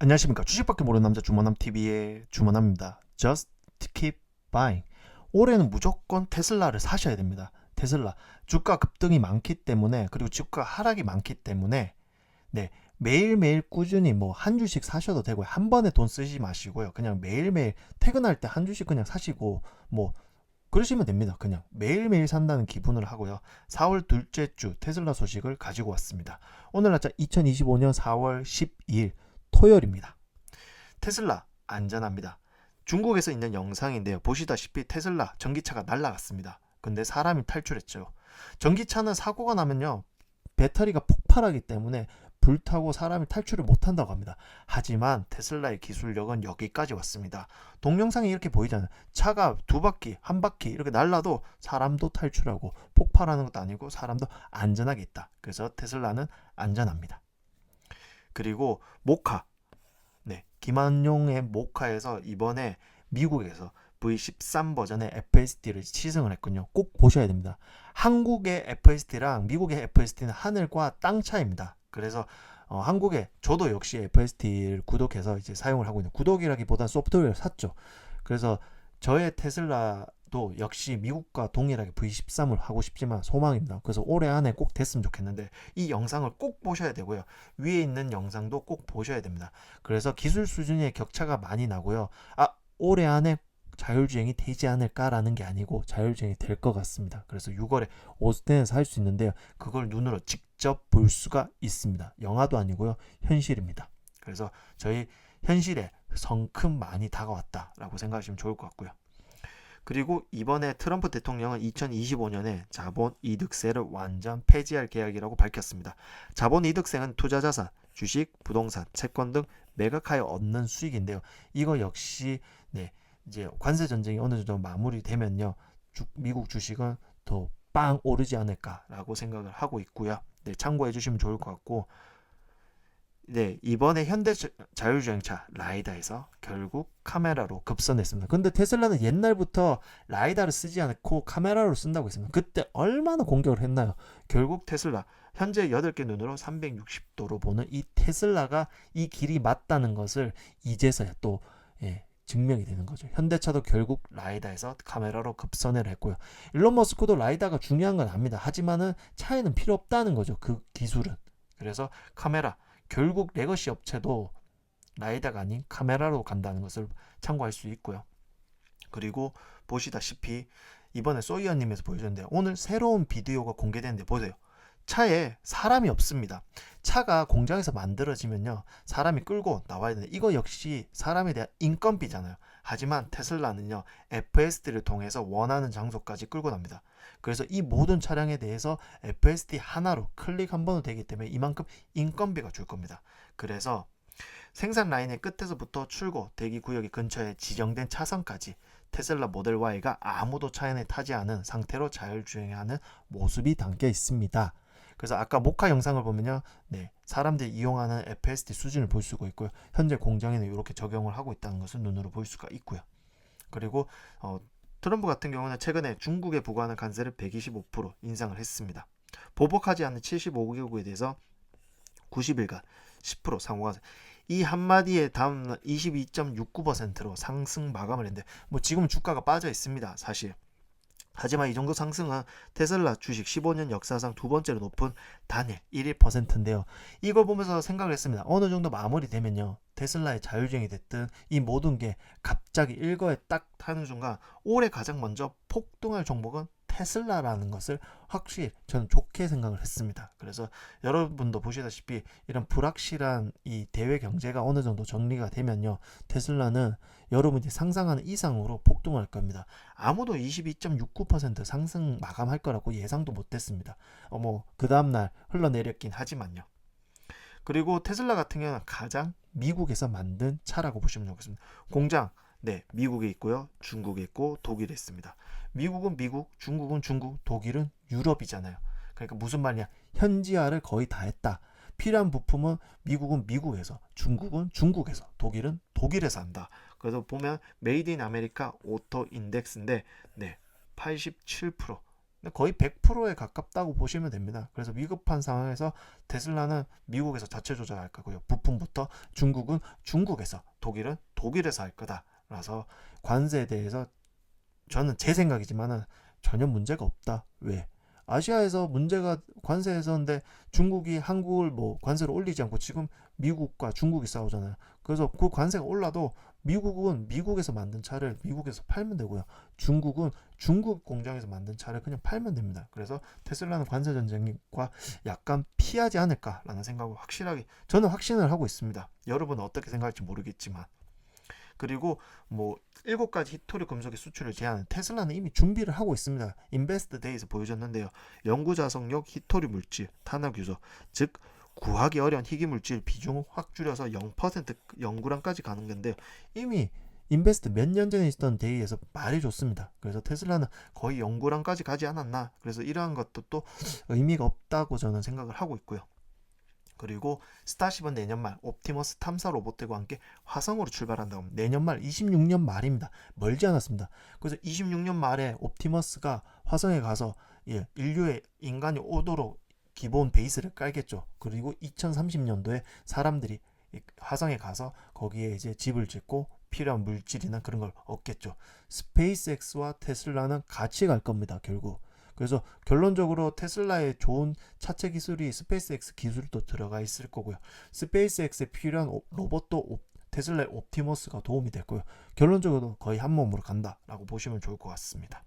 안녕하십니까. 주식밖에 모르는 남자 주머남TV의 주머남입니다. Just keep buying. 올해는 무조건 테슬라를 사셔야 됩니다. 테슬라 주가 급등이 많기 때문에, 그리고 주가 하락이 많기 때문에 매일매일 꾸준히 뭐 한 주씩 사셔도 되고요. 한 번에 돈 쓰지 마시고요. 그냥 매일매일 퇴근할 때 한 주씩 그냥 사시고 뭐 그러시면 됩니다. 그냥 매일매일 산다는 기분을 하고요. 4월 둘째 주 테슬라 소식을 가지고 왔습니다. 오늘 날짜 2025년 4월 12일 토요일입니다. 테슬라 안전합니다. 중국에서 있는 영상인데요. 보시다시피 테슬라 전기차가 날아갔습니다. 근데 사람이 탈출했죠. 전기차는 사고가 나면요, 배터리가 폭발하기 때문에 불타고 사람이 탈출을 못한다고 합니다. 하지만 테슬라의 기술력은 여기까지 왔습니다. 동영상이 이렇게 보이잖아요. 차가 두 바퀴, 한 바퀴 이렇게 날라도 사람도 탈출하고 폭발하는 것도 아니고 사람도 안전하게 있다. 그래서 테슬라는 안전합니다. 그리고 모카, 김한용의 모카에서 이번에 미국에서 V13 버전의 FSD를 시승을 했군요. 꼭 보셔야 됩니다. 한국의 FSD랑 미국의 FSD는 하늘과 땅 차이입니다. 그래서 한국에 저도 역시 FSD를 구독해서 이제 사용을 하고 있는, 구독이라기보다 소프트웨어를 샀죠. 그래서 저의 테슬라도 역시 미국과 동일하게 V13을 하고 싶지만 소망입니다. 그래서 올해 안에 꼭 됐으면 좋겠는데 이 영상을 꼭 보셔야 되고요. 위에 있는 영상도 꼭 보셔야 됩니다. 그래서 기술 수준의 격차가 많이 나고요. 올해 안에 자율주행이 되지 않을까라는 게 아니고 자율주행이 될 것 같습니다. 그래서 6월에 오스틴에서 할 수 있는데요. 그걸 눈으로 직접 볼 수가 있습니다. 영화도 아니고요. 현실입니다. 그래서 저희 현실에 성큼 많이 다가왔다라고 생각하시면 좋을 것 같고요. 그리고 이번에 트럼프 대통령은 2025년에 자본이득세를 완전 폐지할 계획이라고 밝혔습니다. 자본이득세는 투자자산, 주식, 부동산, 채권 등 매각하여 얻는 수익인데요. 이거 역시 이제 관세 전쟁이 어느 정도 마무리되면요, 미국 주식은 더 빵 오르지 않을까라고 생각을 하고 있고요. 참고해 주시면 좋을 것 같고, 이번에 현대 자율주행차 라이다에서 결국 카메라로 급선했습니다. 근데 테슬라는 옛날부터 라이다를 쓰지 않고 카메라로 쓴다고 했습니다. 그때 얼마나 공격을 했나요? 결국 테슬라 현재 8개 눈으로 360도로 보는 이 테슬라가 이 길이 맞다는 것을 이제서야 또 증명이 되는 거죠. 현대차도 결국 라이다에서 카메라로 급선회를 했고요. 일론 머스크도 라이다가 중요한 건 압니다. 하지만은 차에는 필요 없다는 거죠. 그 기술은. 그래서 카메라, 결국 레거시 업체도 라이다가 아닌 카메라로 간다는 것을 참고할 수 있고요. 그리고 보시다시피 이번에 소이어님에서 보여줬는데 오늘 새로운 비디오가 공개됐는데 보세요. 차에 사람이 없습니다. 차가 공장에서 만들어지면요, 사람이 끌고 나와야 되는데 이거 역시 사람에 대한 인건비잖아요. 하지만 테슬라는요, FSD를 통해서 원하는 장소까지 끌고 납니다. 그래서 이 모든 차량에 대해서 FSD 하나로 클릭 한 번으로 되기 때문에 이만큼 인건비가 줄 겁니다. 그래서 생산 라인의 끝에서부터 출고 대기 구역의 근처에 지정된 차선까지 테슬라 모델 Y가 아무도 차 안에 타지 않은 상태로 자율주행하는 모습이 담겨 있습니다. 그래서 아까 모카 영상을 보면요, 사람들이 이용하는 FSD 수준을 볼 수가 있고요. 현재 공장에는 이렇게 적용을 하고 있다는 것을 눈으로 볼 수가 있고요. 그리고 트럼프 같은 경우는 최근에 중국에 부과하는 관세를 125% 인상을 했습니다. 보복하지 않는 75개국에 대해서 90일간 10% 상호가, 이 한마디에 다음 22.69%로 상승 마감을 했는데 지금 주가가 빠져 있습니다, 사실. 하지만 이 정도 상승은 테슬라 주식 15년 역사상 두 번째로 높은 단일 1%인데요. 이걸 보면서 생각을 했습니다. 어느 정도 마무리되면요, 테슬라의 자율주행이 됐든 이 모든 게 갑자기 일거에 딱 타는 순간 올해 가장 먼저 폭등할 종목은 테슬라라는 것을 확실히 저는 좋게 생각을 했습니다. 그래서 여러분도 보시다시피 이런 불확실한 이 대외 경제가 어느 정도 정리가 되면요, 테슬라는 여러분이 상상하는 이상으로 폭등할 겁니다. 아무도 22.69% 상승 마감할 거라고 예상도 못했습니다. 그 다음날 흘러내렸긴 하지만요. 그리고 테슬라 같은 경우는 가장 미국에서 만든 차라고 보시면 좋겠습니다. 공장, 미국에 있고요, 중국에 있고 독일에 있습니다. 미국은 미국, 중국은 중국, 독일은 유럽이잖아요. 그러니까 무슨 말이냐, 현지화를 거의 다 했다. 필요한 부품은 미국은 미국에서, 중국은 중국에서, 독일은 독일에서 한다. 그래서 보면 메이드 인 아메리카 오토 인덱스인데 87% 근데 거의 100%에 가깝다고 보시면 됩니다. 그래서 위급한 상황에서 테슬라는 미국에서 자체 조작할 거고요. 부품부터 중국은 중국에서, 독일은 독일에서 할 거다라서 관세에 대해서 저는 제 생각이지만은 전혀 문제가 없다. 왜? 아시아에서 문제가 관세에서인데 중국이 한국을 뭐 관세를 올리지 않고 지금 미국과 중국이 싸우잖아요. 그래서 그 관세가 올라도 미국은 미국에서 만든 차를 미국에서 팔면 되고요. 중국은 중국 공장에서 만든 차를 그냥 팔면 됩니다. 그래서 테슬라는 관세 전쟁과 약간 피하지 않을까라는 생각을 확실하게 저는 확신을 하고 있습니다. 여러분은 어떻게 생각할지 모르겠지만. 그리고 뭐 7가지 히토리 금속의 수출을 제한한 테슬라는 이미 준비를 하고 있습니다. 인베스트 데이에서 보여줬는데요. 영구 자석력 히토리 물질 탄화 규소, 즉 구하기 어려운 희귀 물질 비중을 확 줄여서 0% 연구량까지 가는 건데요. 이미 인베스트 몇 년 전에 있었던 데이에서 말해줬습니다. 그래서 테슬라는 거의 연구량까지 가지 않았나. 그래서 이러한 것도 또 의미가 없다고 저는 생각을 하고 있고요. 그리고 스타쉽은 내년 말 옵티머스 탐사 로봇들과 함께 화성으로 출발한다고 합니다. 내년 말 26년 말입니다. 멀지 않았습니다. 그래서 26년 말에 옵티머스가 화성에 가서 인류의 인간이 오도록 기본 베이스를 깔겠죠. 그리고 2030년도에 사람들이 화성에 가서 거기에 이제 집을 짓고 필요한 물질이나 그런 걸 얻겠죠. 스페이스X와 테슬라는 같이 갈 겁니다. 결국. 그래서 결론적으로 테슬라의 좋은 차체 기술이 스페이스X 기술도 들어가 있을 거고요. 스페이스X에 필요한 로봇도 테슬라의 옵티머스가 도움이 됐고요. 결론적으로 거의 한 몸으로 간다라고 보시면 좋을 것 같습니다.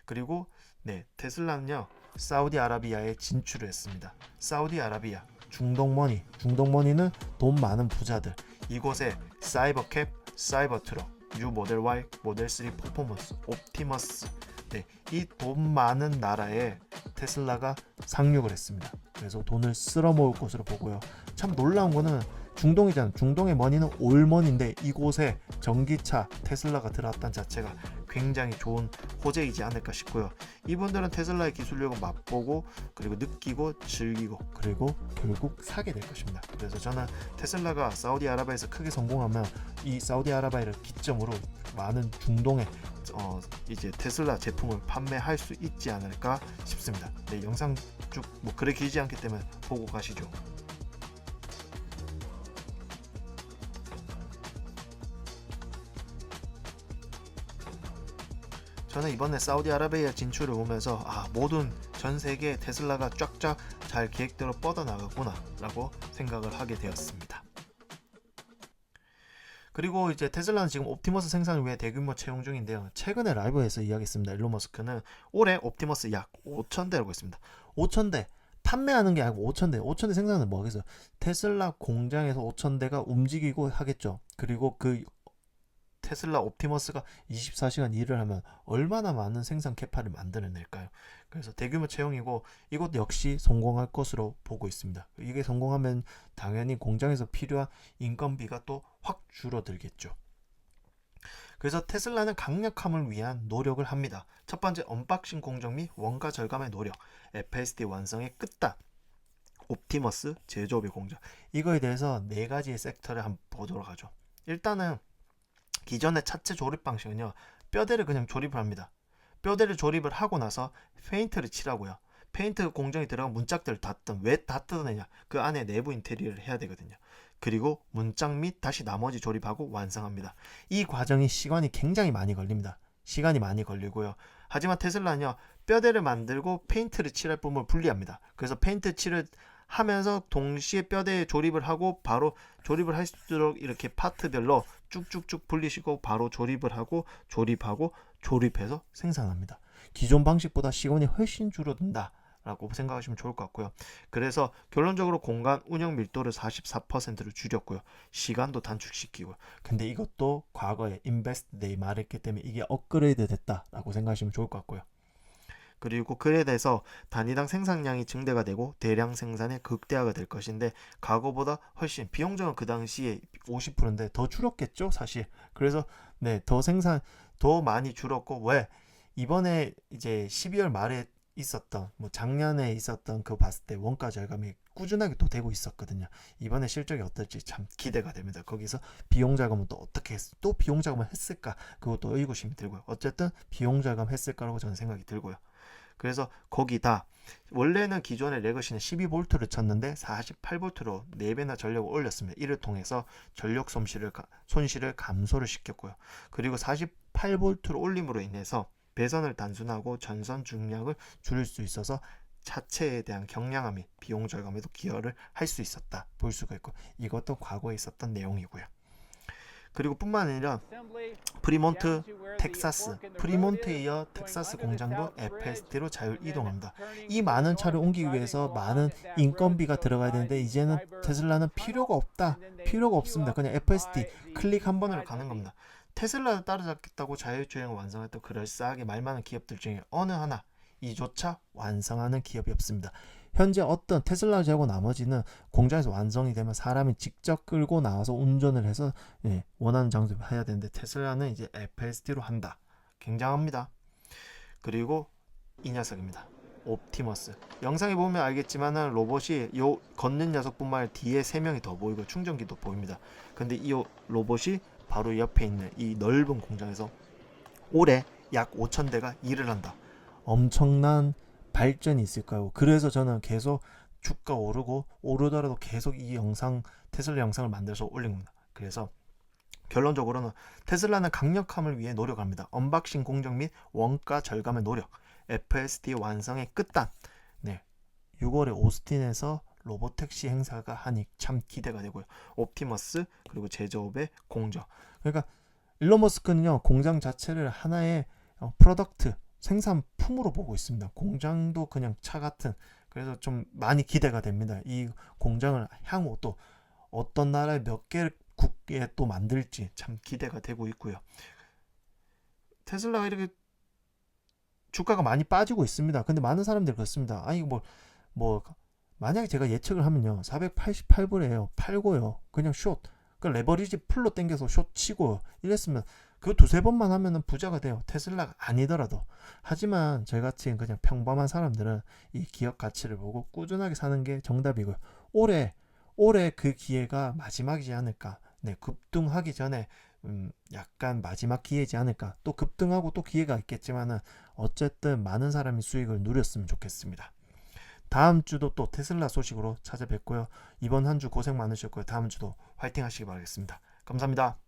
그리고 테슬라는요 사우디아라비아에 진출을 했습니다. 사우디아라비아 중동머니, 중동머니는 돈 많은 부자들. 이곳에 사이버캡, 사이버트럭, 뉴 모델 Y, 모델 3 퍼포먼스, 옵티머스, 이 돈 많은 나라에 테슬라가 상륙을 했습니다. 그래서 돈을 쓸어 모을 것으로 보고요. 참 놀라운 거는 중동이잖아요. 중동의 머니는 올머니인데 이곳에 전기차 테슬라가 들어왔다는 자체가 굉장히 좋은 호재이지 않을까 싶고요. 이분들은 테슬라의 기술력을 맛보고 그리고 느끼고 즐기고 그리고 결국 사게 될 것입니다. 그래서 저는 테슬라가 사우디아라비아에서 크게 성공하면 이 사우디아라비아를 기점으로 많은 중동의 이제 테슬라 제품을 판매할 수 있지 않을까 싶습니다. 영상 쭉 뭐 그래 길지 않기 때문에 보고 가시죠. 저는 이번에 사우디아라비아 진출을 오면서 모든 전 세계 테슬라가 쫙쫙 잘 계획대로 뻗어나가구나 라고 생각을 하게 되었습니다. 그리고 이제 테슬라는 지금 옵티머스 생산을 위해 대규모 채용 중인데요. 최근에 라이브에서 이야기했습니다. 일론 머스크는 올해 옵티머스 약 5,000대라고 했습니다. 5,000대 판매하는 게 아니고 5,000대 5,000대 생산은 뭐 하겠어요. 테슬라 공장에서 5,000대가 움직이고 하겠죠. 그리고 그 테슬라 옵티머스가 24시간 일을 하면 얼마나 많은 생산 캐파를 만들어낼까요? 그래서 대규모 채용이고 이것 역시 성공할 것으로 보고 있습니다. 이게 성공하면 당연히 공장에서 필요한 인건비가 또 확 줄어들겠죠. 그래서 테슬라는 강력함을 위한 노력을 합니다. 첫 번째 언박싱 공정 및 원가 절감의 노력, FSD 완성의 끝단, 옵티머스 제조업의 공정. 이거에 대해서 4가지의 섹터를 한번 보도록 하죠. 일단은 기존의 차체 조립 방식은요 뼈대를 그냥 조립을 합니다. 뼈대를 조립을 하고 나서 페인트를 칠하고요. 페인트 공정에 들어간 문짝들을 왜 다 뜯어내냐, 그 안에 내부 인테리어를 해야 되거든요. 그리고 문짝 및 다시 나머지 조립하고 완성합니다. 이 과정이 시간이 굉장히 많이 걸립니다. 시간이 많이 걸리고요. 하지만 테슬라는요 뼈대를 만들고 페인트를 칠할 부분을 분리합니다. 그래서 페인트 칠을 하면서 동시에 뼈대에 조립을 하고 바로 조립을 할 수 있도록 이렇게 파트별로 쭉쭉쭉 분리시고 바로 조립을 하고 조립하고 조립해서 생산합니다. 기존 방식보다 시간이 훨씬 줄어든다 라고 생각하시면 좋을 것 같고요. 그래서 결론적으로 공간 운영 밀도를 44%로 줄였고요. 시간도 단축시키고요. 근데 이것도 과거에 인베스트 데이 말했기 때문에 이게 업그레이드 됐다라고 생각하시면 좋을 것 같고요. 그리고 그에 대해서 단위당 생산량이 증대가 되고 대량 생산의 극대화가 될 것인데 과거보다 훨씬 비용적은 그 당시에 50%인데 더 줄었겠죠 사실. 그래서 더 많이 줄었고, 왜 이번에 이제 12월 말에 있었던 작년에 있었던 그거 봤을 때 원가 절감이 꾸준하게 또 되고 있었거든요. 이번에 실적이 어떨지 참 기대가 됩니다. 거기서 비용 절감은 또 어떻게 또 비용 절감을 했을까, 그것도 의구심이 들고요. 어쨌든 비용 절감 했을 거라고 저는 생각이 들고요. 그래서 거기다 원래는 기존의 레거시는 12V를 쳤는데 48V로 4배나 전력을 올렸습니다. 이를 통해서 전력 손실을 감소를 시켰고요. 그리고 48V로 올림으로 인해서 배선을 단순하고 전선 중량을 줄일 수 있어서 차체에 대한 경량화 및 비용 절감에도 기여를 할 수 있었다 볼 수가 있고, 이것도 과거에 있었던 내용이고요. 그리고 뿐만 아니라 프리몬트 프리몬트에 이어 텍사스 공장도 FSD로 자율 이동합니다. 이 많은 차를 옮기기 위해서 많은 인건비가 들어가야 되는데 이제는 테슬라는 필요가 없습니다. 그냥 FSD 클릭 한 번으로 가는 겁니다. 테슬라를 따라잡겠다고 자율주행을 완성했던 그럴싸하게 말 많은 기업들 중에 어느 하나 이조차 완성하는 기업이 없습니다. 현재 어떤 테슬라 제고 나머지는 공장에서 완성이 되면 사람이 직접 끌고 나와서 운전을 해서 원하는 장소에 해야 되는데, 테슬라는 이제 FSD로 한다. 굉장합니다. 그리고 이 녀석입니다. 옵티머스. 영상에 보면 알겠지만 로봇이 요 걷는 녀석뿐만 아니라 뒤에 3명이 더 보이고 충전기도 보입니다. 근데 이 로봇이 바로 옆에 있는 이 넓은 공장에서 올해 약 5,000대가 일을 한다. 엄청난 발전이 있을까요? 그래서 저는 계속 주가 오르더라도 계속 이 테슬라 영상을 만들어서 올린 겁니다. 그래서 결론적으로는 테슬라는 강력함을 위해 노력합니다. 언박싱 공정 및 원가 절감의 노력, FSD 완성의 끝단. 6월에 오스틴에서 로보택시 행사가 하니 참 기대가 되고요. 옵티머스 그리고 제조업의 공정. 그러니까 일론 머스크는요, 공장 자체를 하나의 프로덕트 생산품으로 보고 있습니다. 공장도 그냥 차 같은. 그래서 좀 많이 기대가 됩니다. 이 공장을 향후 또 어떤 나라의 몇 개 국에 또 만들지 참 기대가 되고 있고요. 테슬라가 이렇게 주가가 많이 빠지고 있습니다. 근데 많은 사람들이 그렇습니다. 아니 만약에 제가 예측을 하면요, 488불이에요. 팔고요. 그냥 숏. 그 레버리지 풀로 당겨서 숏 치고 이랬으면 그 두세 번만 하면은 부자가 돼요. 테슬라가 아니더라도. 하지만 저희같이 그냥 평범한 사람들은 이 기업 가치를 보고 꾸준하게 사는 게 정답이고요. 올해 그 기회가 마지막이지 않을까. 급등하기 전에 약간 마지막 기회지 않을까. 또 급등하고 또 기회가 있겠지만은 어쨌든 많은 사람이 수익을 누렸으면 좋겠습니다. 다음 주도 또 테슬라 소식으로 찾아뵙고요. 이번 한 주 고생 많으셨고요. 다음 주도 화이팅 하시기 바라겠습니다. 감사합니다.